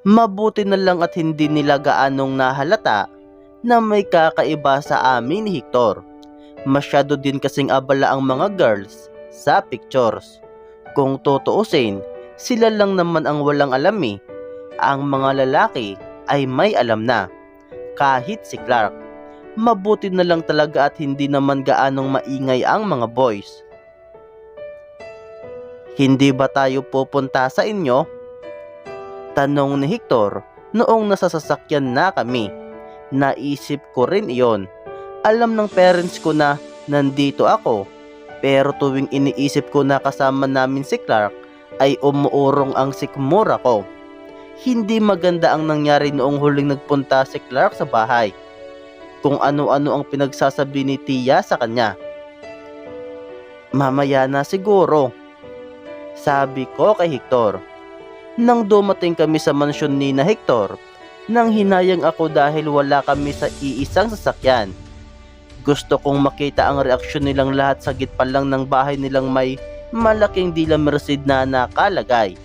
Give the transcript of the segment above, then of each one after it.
Mabuti na lang at hindi nila gaanong nahalata na may kakaiba sa amin ni Hector. Masyado din kasing abala ang mga girls sa pictures. Kung tutuusin, sila lang naman ang walang alam eh. Ang mga lalaki ay may alam na. Kahit si Clark. Mabuti na lang talaga at hindi naman gaanong maingay ang mga boys. Hindi ba tayo pupunta sa inyo? Tanong ni Hector noong nasa sasakyan na kami. Naisip ko rin iyon. Alam ng parents ko na nandito ako, pero tuwing iniisip ko na kasama namin si Clark ay umuurong ang sikmura ko. Hindi maganda ang nangyari noong huling nagpunta si Clark sa bahay. Kung ano-ano ang pinagsasabi ni Tia sa kanya. Mamaya na siguro, sabi ko kay Hector. Nang dumating kami sa mansyon ni na Hector, nang hinayang ako dahil wala kami sa iisang sasakyan. Gusto kong makita ang reaksyon nilang lahat sa gitpa lang ng bahay nilang may malaking Dila Merced na nakalagay.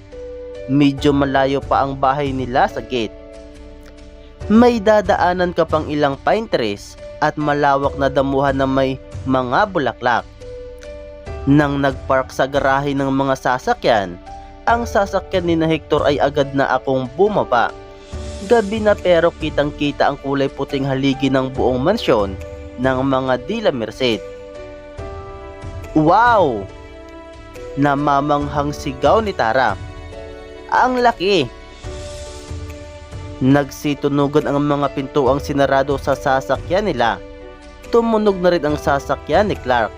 Medyo malayo pa ang bahay nila sa gate. May dadaanan ka pang ilang pine trees at malawak na damuhan na may mga bulaklak. Nang nagpark sa garahe ng mga sasakyan, ang sasakyan ni na Hector ay agad na akong bumaba. Gabi na pero kitang-kita ang kulay puting haligi ng buong mansyon ng mga Dila Merced. Wow! Namamanghang sigaw ni Tara. Ang laki! Nagsitunugan ang mga pintuang sinarado sa sasakyan nila. Tumunog na rin ang sasakyan ni Clark.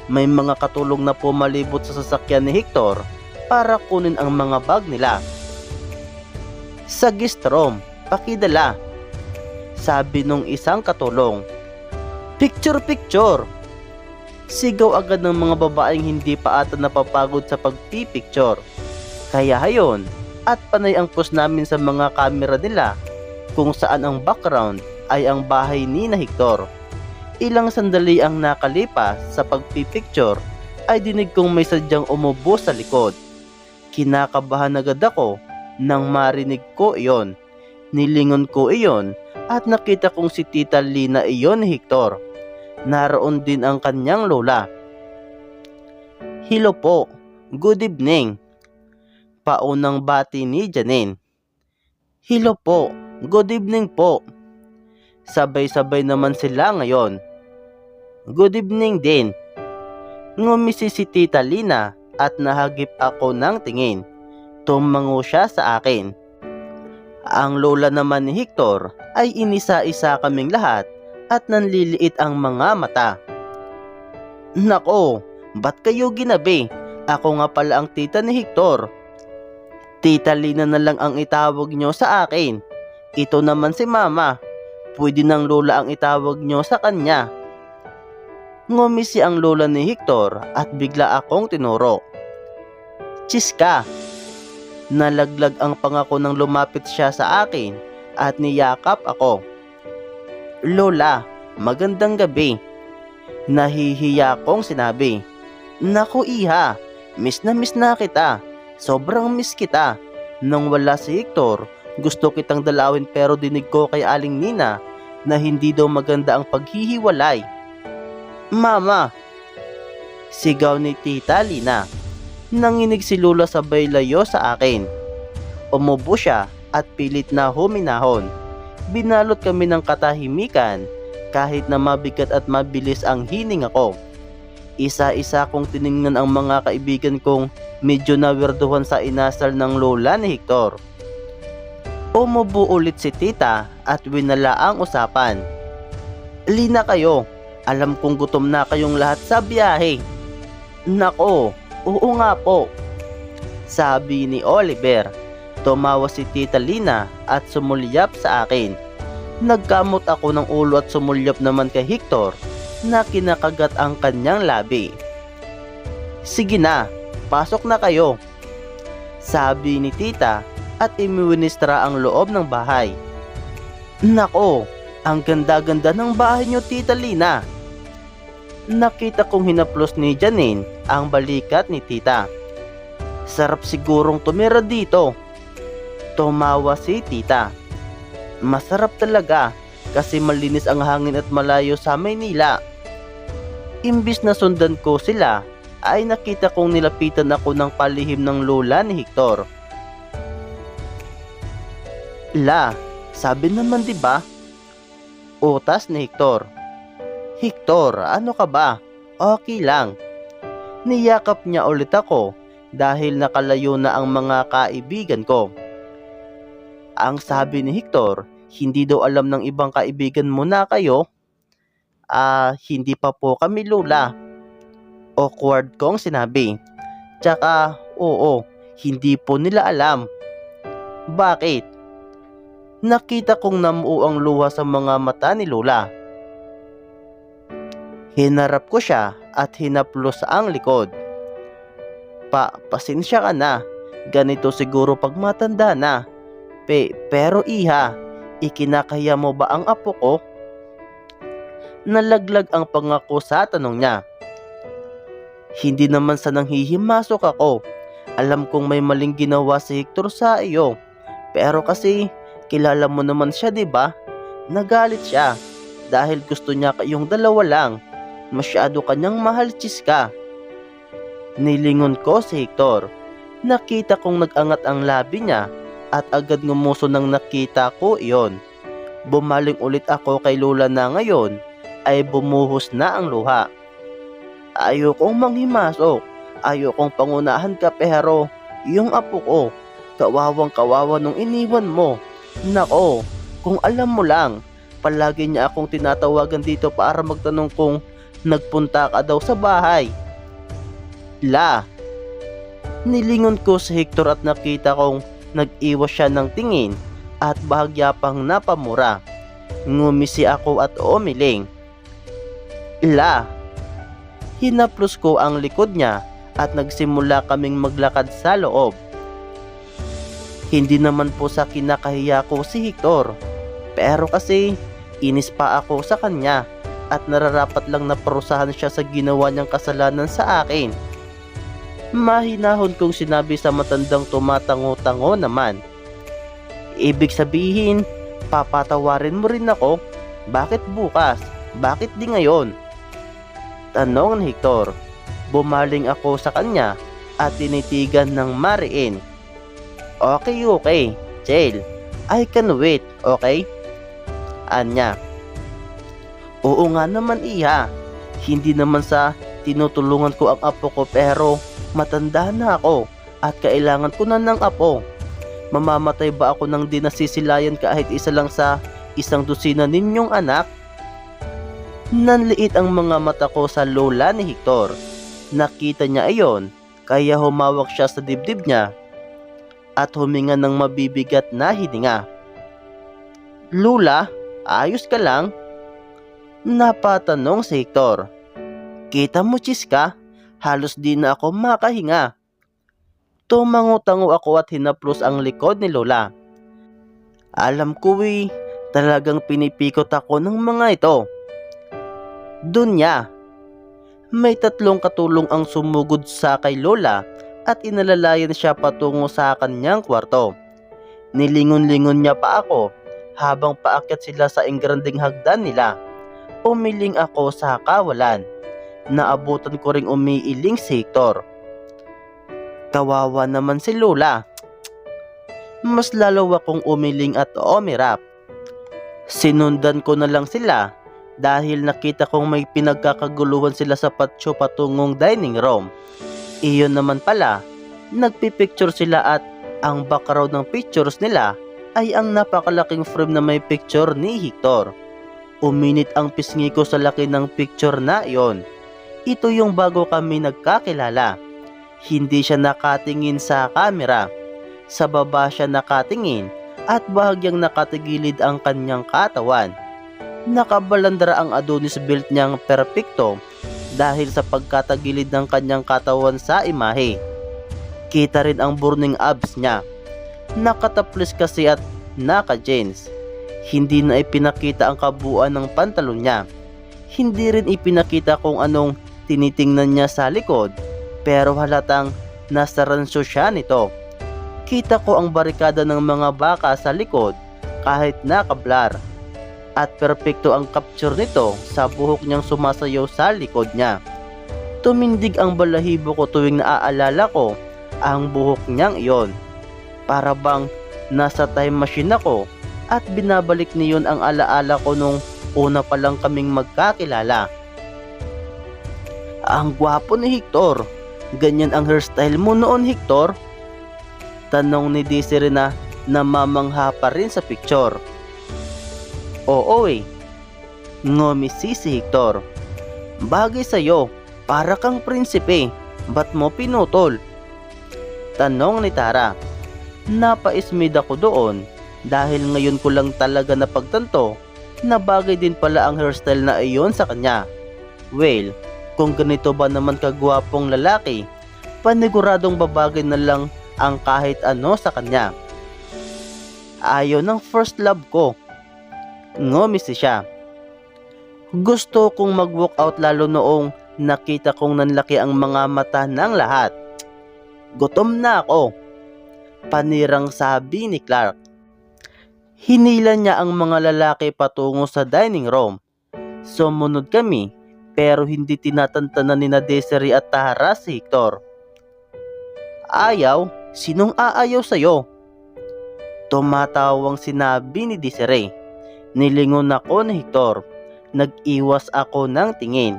May mga katulong na pumalibot sa sasakyan ni Hector para kunin ang mga bag nila. Sa guest room, pakidala, sabi nung isang katulong. Picture, picture! Sigaw agad ng mga babaeng hindi pa ata napapagod sa pagpipicture. Kaya hayon, at panay ang post namin sa mga kamera nila kung saan ang background ay ang bahay ni na Hector. Ilang sandali ang nakalipas sa pagpipicture ay dinig kong may sadyang umubo sa likod. Kinakabahan agad ako nang marinig ko iyon. Nilingon ko iyon at nakita kong si Tita Lina iyon ni Hector. Naroon din ang kanyang lola. Hello po, good evening. Paunang bati ni Janine. Hello po, good evening po. Sabay-sabay naman sila ngayon. Good evening din. Ngumisi si Tita Lina at nahagip ako ng tingin. Tumango siya sa akin. Ang lola naman ni Hector ay inisa-isa kaming lahat at nanliliit ang mga mata. Nako, ba't kayo ginabi? Ako nga pala ang tita ni Hector. Tita Lina na lang ang itawag nyo sa akin. Ito naman si Mama. Pwede ng lola ang itawag nyo sa kanya. Ngumisi ang lola ni Hector at bigla akong tinuro. Chiska! Nalaglag ang pangako nang lumapit siya sa akin at niyakap ako. Lola, magandang gabi. Nahihiya kong sinabi. Naku iha, miss na kita. Sobrang miss kita. Nang wala si Hector, gusto kitang dalawin pero dinig ko kay Aling Nina na hindi daw maganda ang paghihiwalay. Mama! Sigaw ni Tita Lina. Nanginig si Lola sabay layo sa akin. Umubo siya at pilit na huminahon. Binalot kami ng katahimikan kahit na mabigat at mabilis ang hininga ko. Isa-isa kong tiningnan ang mga kaibigan kong medyo nawirduhan sa inasal ng lola ni Hector. Umubo ulit si Tita at winala ang usapan. Lina kayo, alam kong gutom na kayong lahat sa biyahe. Nako, oo nga po, sabi ni Oliver. Tumawa si Tita Lina at sumulyap sa akin. Nagkamot ako ng ulo at sumulyap naman kay Hector na kinakagat ang kanyang labi. Sige na, pasok na kayo, sabi ni Tita at imiwinistra ang loob ng bahay. Nako, ang ganda-ganda ng bahay niyo, Tita Lina. Nakita kong hinaplos ni Janine ang balikat ni Tita. Sarap sigurong tumira dito. Tumawa si tita. Masarap talaga kasi malinis ang hangin at malayo sa Maynila. Imbis na sundan ko sila, ay nakita kong nilapitan ako ng palihim ng lola ni Hector. La, sabi naman 'di ba? Utas ni Hector. Hector, ano ka ba? Okay lang. Niyakap niya ulit ako dahil nakalayo na ang mga kaibigan ko. Ang sabi ni Hector, hindi daw alam ng ibang kaibigan mo na kayo. Hindi pa po kami lola. Awkward kong sinabi. Tsaka, oo, hindi po nila alam. Bakit? Nakita kong namuo ang luha sa mga mata ni lola. Hinarap ko siya at hinaplos ang likod. Pasensya ka na. Ganito siguro pag matanda na. Pero iha, ikinakaya mo ba ang apo ko? Nalaglag ang pangako sa tanong niya. Hindi naman sa nanghihimasok ako. Alam kong may maling ginawa si Hector sa iyo. Pero kasi, kilala mo naman siya 'di ba? Nagalit siya dahil gusto niya kayong dalawa lang. Masyado kanyang mahal, Chiska. Nilingon ko si Hector. Nakita kong nag-angat ang labi niya at agad ngumuso nang nakita ko iyon. Bumaling ulit ako kay lola na ngayon ay bumuhos na ang luha. Ayokong manghimasok. Ayokong pangunahan ka pero yung apo ko, kawawang kawawa nung iniwan mo. Nako, kung alam mo lang, palagi niya akong tinatawagan dito para magtanong kung nagpunta ka daw sa bahay. La, nilingon ko si Hector at nakita kong nag-iwas siya ng tingin at bahagya pang napamura. Ngumisi ako at umiling. La, hinaplos ko ang likod niya at nagsimula kaming maglakad sa loob. Hindi naman po sa kinakahiya ko si Hector, pero kasi inis pa ako sa kanya at nararapat lang na parusahan siya sa ginawa niyang kasalanan sa akin. Mahinahon kong sinabi sa matandang tumatango-tango naman. Ibig sabihin, papatawarin mo rin ako? Bakit bukas? Bakit di ngayon? Tanong ni Hector. Bumaling ako sa kanya at tinitigan ng mariin. Okay, chill. I can wait, okay? Anya. Oo nga naman iha. Hindi naman sa tinutulungan ko ang apo ko pero matanda na ako at kailangan ko na ng apo. Mamamatay ba ako nang di nasisilayan kahit isa lang sa 100 ninyong anak? Nanliit ang mga mata ko sa lola ni Hector. Nakita niya ayon kaya humawak siya sa dibdib niya at huminga ng mabibigat na hininga. Lola, ayos ka lang? Napatanong si Hector. Kita mo, Chiska, halos di na ako makahinga. Tumango-tango ako at hinaplos ang likod ni lola. Alam ko talagang pinipikot ako ng mga ito. Dunya. May 3 katulong ang sumugod sa kay lola at inalalayan siya patungo sa kanyang kwarto. Nilingon-lingon niya pa ako habang paakyat sila sa engranding hagdan nila. Umiling ako sa kawalan. Naabutan ko ring umiiling si Hector. Kawawa naman si lola. Mas lalo akong umiling at umirap. Sinundan ko na lang sila dahil nakita kong may pinagkakaguluhan sila sa patio patungong dining room. Iyon naman pala, nagpipicture sila at ang background ng pictures nila ay ang napakalaking frame na may picture ni Hector. Uminit ang pisngi ko sa laki ng picture na iyon. Ito yung bago kami nagkakilala. Hindi siya nakatingin sa camera. Sa baba siya nakatingin at bahagyang nakatigilid ang kanyang katawan. Nakabalandra ang Adonis belt niyang perpekto dahil sa pagkatagilid ng kanyang katawan sa imahe. Kita rin ang burning abs niya. Nakataplis kasi at naka-jeans. Hindi na ipinakita ang kabuuan ng pantalon niya. Hindi rin ipinakita kung anong tinitingnan niya sa likod, pero halatang nasa ranso siya nito. Kita ko ang barikada ng mga baka sa likod kahit nakablar. At perpekto ang capture nito sa buhok niyang sumasayaw sa likod niya. Tumindig ang balahibo ko tuwing naaalala ko ang buhok niyang iyon. Para bang nasa time machine ako at binabalik niyon ang alaala ko nung una pa lang kaming magkakilala. Ang gwapo ni Hector. Ganyan ang hairstyle mo noon, Hector? Tanong ni Desiree na namamangha pa rin sa picture. Oo ngumisi si Hector. Bagay sa'yo, para kang prinsipe. Ba't mo pinutol? Tanong ni Tara. Napaismid ako doon dahil ngayon ko lang talaga napagtanto na bagay din pala ang hairstyle na iyon sa kanya. Well, kung ganito ba naman kagwapong lalaki, paniguradong babagay na lang ang kahit ano sa kanya. Ayaw ng first love ko. Ngumisi siya. Gusto kong mag-walk out lalo noong nakita kong nanlaki ang mga mata ng lahat. Gutom na ako. Panirang sabi ni Clark. Hinila niya ang mga lalaki patungo sa dining room. Sumunod kami pero hindi tinatantanan ni Desiree at Tara si Hector. Ayaw? Sinong aayaw sa'yo? Tumatawang sinabi ni Desiree. Nilingon ako ni Hector. Nag-iwas ako ng tingin.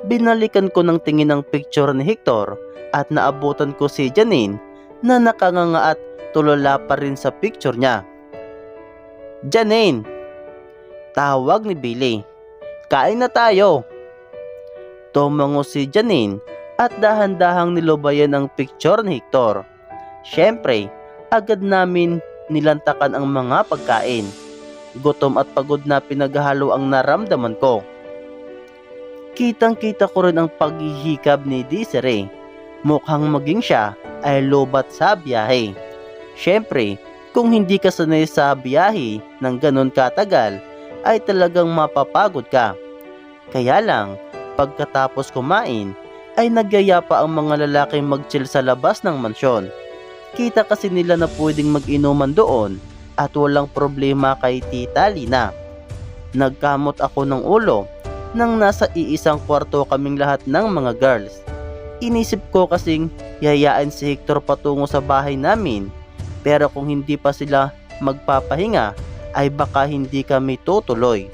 Binalikan ko ng tingin ang picture ni Hector at naabutan ko si Janine na nakanganga at tulala pa rin sa picture niya. Janine! Tawag ni Billy. Kain na tayo! Tumango si Janine at dahan-dahang nilubayan ang picture ni Hector. Siyempre, agad namin nilantakan ang mga pagkain. Gutom at pagod na pinaghalo ang naramdaman ko. Kitang-kita ko rin ang paghihikab ni Desiree. Mukhang maging siya ay lobat sa biyahe. Siyempre, kung hindi ka sanay sa biyahe ng ganon katagal, ay talagang mapapagod ka. Kaya lang, pagkatapos kumain, ay nagyaya pa ang mga lalaki mag-chill sa labas ng mansyon. Kita kasi nila na pwedeng mag-inuman doon at walang problema kay Tita Lina. Nagkamot ako ng ulo nang nasa iisang kwarto kaming lahat ng mga girls. Inisip ko kasing yayaan si Hector patungo sa bahay namin, pero kung hindi pa sila magpapahinga ay baka hindi kami tutuloy.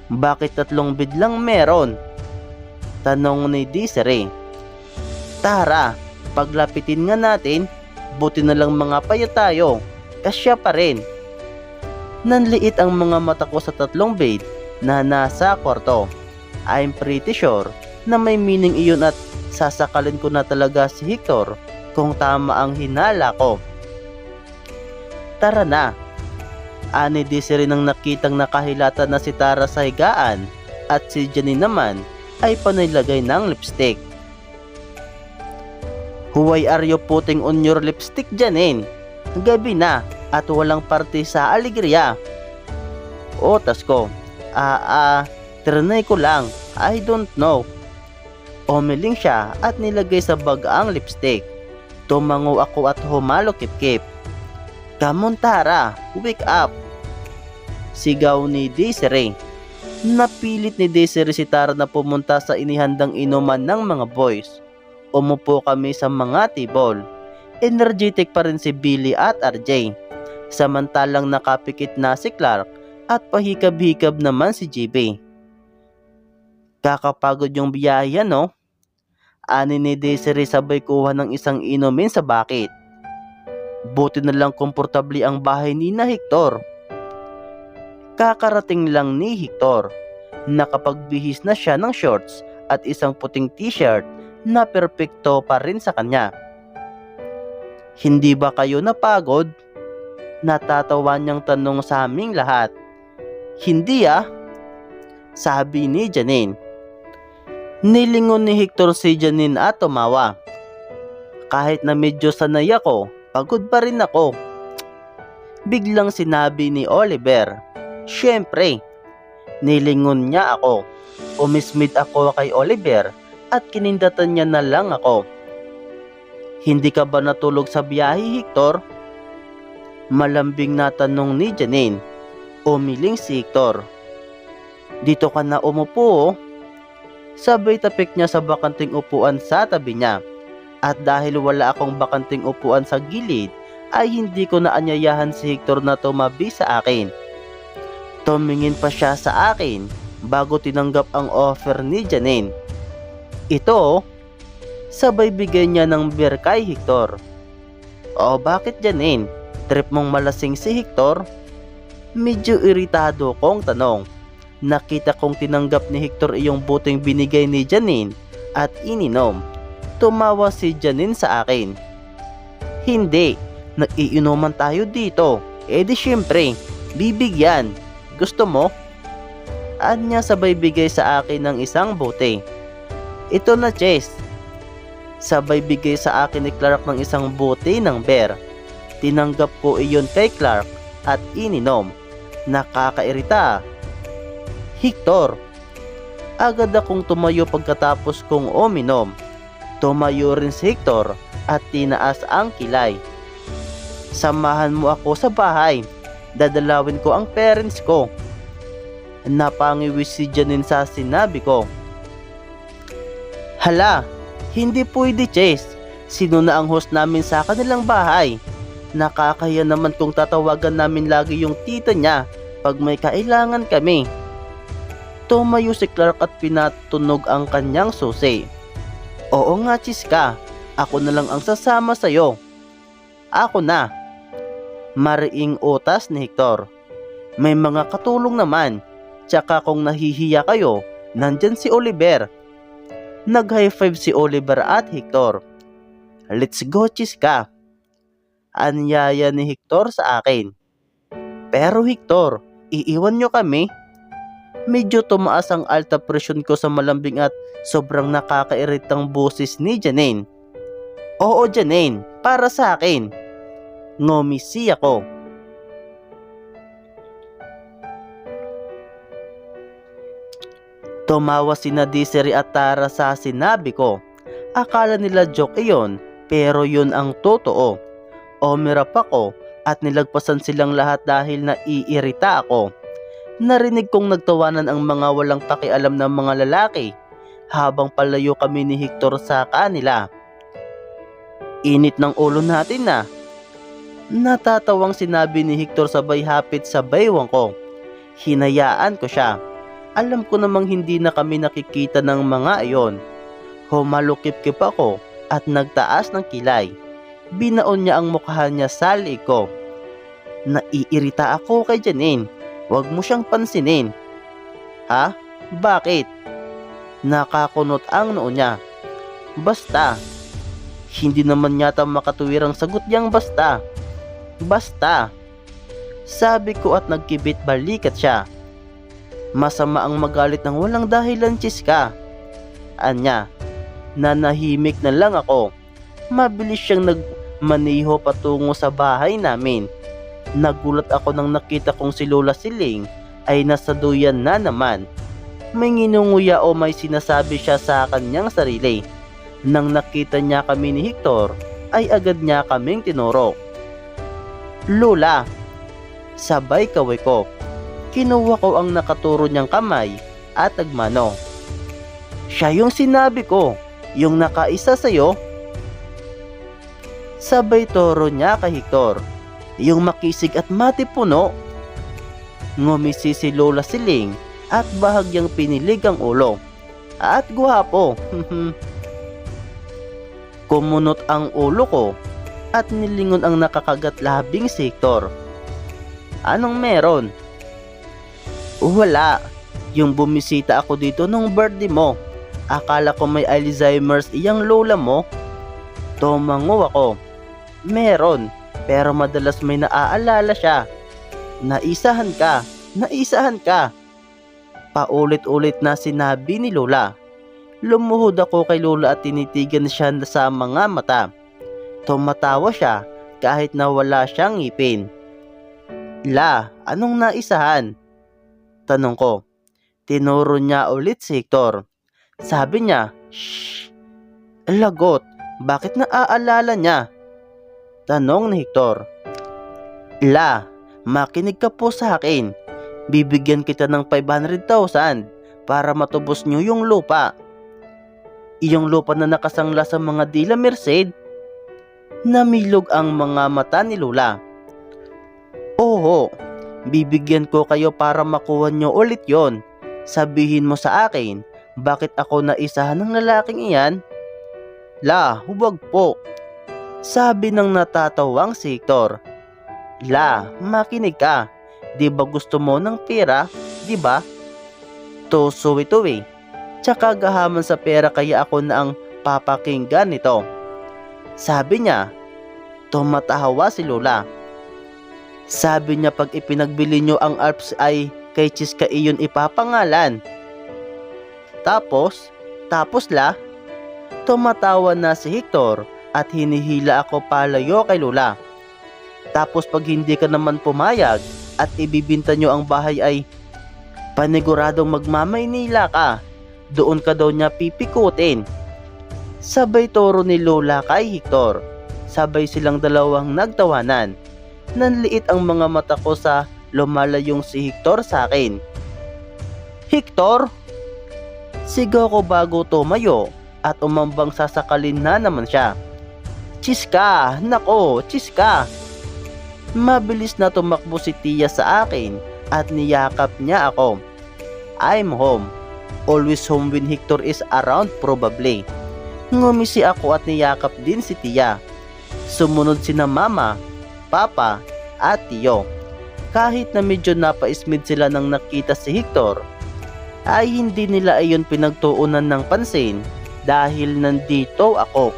Bakit 3 bed lang meron? Tanong ni Desiree. Tara, paglapitin nga natin, buti na lang mga payat tayo, kasya pa rin. Nanliit ang mga mata ko sa 3 bed na nasa kwarto. I'm pretty sure na may meaning iyon at sasakalin ko na talaga si Hector kung tama ang hinala ko. Tara na. Ani Desiree nang nakitang nakahilata na si Tara sa higaan at si Janine naman ay panilagay ng lipstick. Why are you putting on your lipstick, Janine? Gabi na at walang party sa Alegria. Otas ko. Trinay ko lang. I don't know. Umiling siya at nilagay sa bag ang lipstick. Tumango ako at humalo kip-kip. Come on, Tara, wake up! Sigaw ni Desiree. Napilit ni Desiree si Tara na pumunta sa inihandang inuman ng mga boys. Umupo kami sa mga table. Energetic pa rin si Billy at RJ. Samantalang nakapikit na si Clark at pahikab-hikab naman si JB. Kakapagod yung biyahe, no? Ani ni Desiree sabay kuha ng isang inumin sa bucket. Buti na lang komportable ang bahay ni na Hector. Kakarating lang ni Hector. Nakapagbihis na siya ng shorts at isang puting t-shirt na perpekto pa rin sa kanya. Hindi ba kayo napagod? Natatawa niyang tanong sa aming lahat. Hindi sabi ni Janine. Nilingon ni Hector si Janine at tumawa. Kahit na medyo sanay ako, pagod pa rin ako. Biglang sinabi ni Oliver. Siyempre. Nilingon niya ako. Umismid ako kay Oliver at kinindatan niya na lang ako. Hindi ka ba natulog sa biyahe, Hector? Malambing na tanong ni Janine. Umiling si Hector. Dito ka na umupo, oh. Sabay tapik niya sa bakanting upuan sa tabi niya. At dahil wala akong bakanting upuan sa gilid, ay hindi ko naanyayahan si Hector na tumabi sa akin. Tumingin pa siya sa akin bago tinanggap ang offer ni Janine. Ito, sabay bigay niya ng beer kay Hector. O bakit Janine? Trip mong malasing si Hector? Medyo iritado kong tanong. Nakita kong tinanggap ni Hector iyong buting binigay ni Janine at ininom. Tumawa si Janine sa akin. Hindi, nag-iinuman tayo dito. Di syempre, bibigyan. Gusto mo? Anya sabay bigay sa akin ng isang bote. Ito na Chess. Sabay bigay sa akin ni Clark ng isang bote ng beer. Tinanggap ko iyon kay Clark at ininom. Nakakairita. Hector. Agad akong tumayo pagkatapos kong uminom. Tumayo rin si Hector at tinaas ang kilay. Samahan mo ako sa bahay. Dadalawin ko ang parents ko. Napangiwis si Janine sa sinabi ko. Hala, hindi pwede Chess. Sino na ang host namin sa kanilang bahay? Nakakaya naman kung tatawagan namin lagi yung tita niya pag may kailangan kami. Tumayo si Clark at pinatunog ang kanyang susi. Oo nga Chiska, ako na lang ang sasama sa'yo. Ako na. Mariing utas ni Hector. May mga katulong naman. Tsaka kung nahihiya kayo, nandyan si Oliver. Nag-high five si Oliver at Hector. Let's go Chiska. Anyaya ni Hector sa akin. Pero Hector, iiwan nyo kami? Medyo tumaas ang alta presyon ko sa malambing at sobrang nakakairitang boses ni Janine. Oo Janine, para sa akin. Ngumisi ako. Tumawa sina Desiree at Tara sa sinabi ko. Akala nila joke iyon, pero yun ang totoo. Umirap ako at nilagpasan silang lahat dahil naiirita ako. Narinig kong nagtawanan ang mga walang pakialam ng mga lalaki habang palayo kami ni Hector sa kanila. Init ng ulo natin na. Natatawang sinabi ni Hector sabay hapit sa baywang ko. Hinayaan ko siya. Alam ko namang hindi na kami nakikita ng mga iyon. Humalukip-kip ako at nagtaas ng kilay. Binaon niya ang mukha niya sa liig ko. Naiirita ako kay Janine. Huwag mo siyang pansinin. Ha? Bakit? Nakakunot ang noo niya. Basta. Hindi naman yata makatuwirang sagot niyang basta. Basta. Sabi ko at nagkibit balikat siya. Masama ang magalit ng walang dahilan Chiska. Anya. Nanahimik na lang ako. Mabilis siyang nagmaniho patungo sa bahay namin. Nagulat ako nang nakita kong si Lola Siling ay nasa duyan na naman. May nginunguya o may sinasabi siya sa kanyang sarili. Nang nakita niya kami ni Hector, ay agad niya kaming tinuro. Lola! Sabay kaway ko. Kinuha ko ang nakaturo niyang kamay at nagmano. Siya yung sinabi ko, yung nakaisa sa'yo. Sabay toro niya kay Hector. Yung makisig at matipuno. Ngumisi si Lola Siling at bahagyang pinilig ang ulo. At guwapo. Kumunot ang ulo ko at nilingon ang nakakagat labing si Hector. Anong meron? Wala. Yung bumisita ako dito nung birthday mo. Akala ko may Alzheimer's iyang lola mo. Tumango ako. Meron. Pero madalas may naaalala siya. Naisahan ka. Naisahan ka. Paulit-ulit na sinabi ni Lola. Lumuhod ako kay Lola at tinitigan siya sa mga mata. Tumatawa siya kahit na wala siyang ngipin. La, anong naisahan? Tanong ko. Tinuro niya ulit si Hector. Sabi niya, shh. Lagot, Bakit naaalala niya? Tanong ni Hector. La, makinig ka po sa akin. Bibigyan kita ng 500,000 para matubos niyo yung lupa. Iyong lupa na nakasangla sa mga dila Merced. Namilog ang mga mata ni Lola. Oo, bibigyan ko kayo para makuha nyo ulit yon. Sabihin mo sa akin, bakit ako naisahan ng lalaking iyan? La, huwag po. Sabi ng natatawang si Hector. La, makinig ka. Di ba gusto mo ng pera? Di ba? Tusuwi-tuwi. Tsaka gahaman sa pera kaya ako na ang papakinggan nito. Sabi niya. Tumatawa si Lola. Sabi niya pag ipinagbili nyo ang Alps ay kay Chiska iyon ipapangalan. Tapos la, tumatawa na si Hector at hinihila ako palayo kay Lola. Tapos pag hindi ka naman pumayag at ibibinta nyo ang bahay ay paniguradong magmamaynila ka. Doon ka daw niya pipikutin. Sabay turo ni Lola kay Hector. Sabay silang dalawang nagtawanan. Nanliit ang mga mata ko sa lumalayong si Hector sa akin. Hector! Sigaw ko bago tumayo at umambang sasakalin na naman siya. Chiska! Nako, Chiska! Mabilis na tumakbo si Tia sa akin at niyakap niya ako. I'm home. Always home when Hector is around probably. Ngumisi ako at niyakap din si Tia. Sumunod sina Mama, Papa at Tiyo. Kahit na medyo napaismid sila nang nakita si Hector, ay hindi nila iyon pinagtuunan ng pansin dahil nandito ako.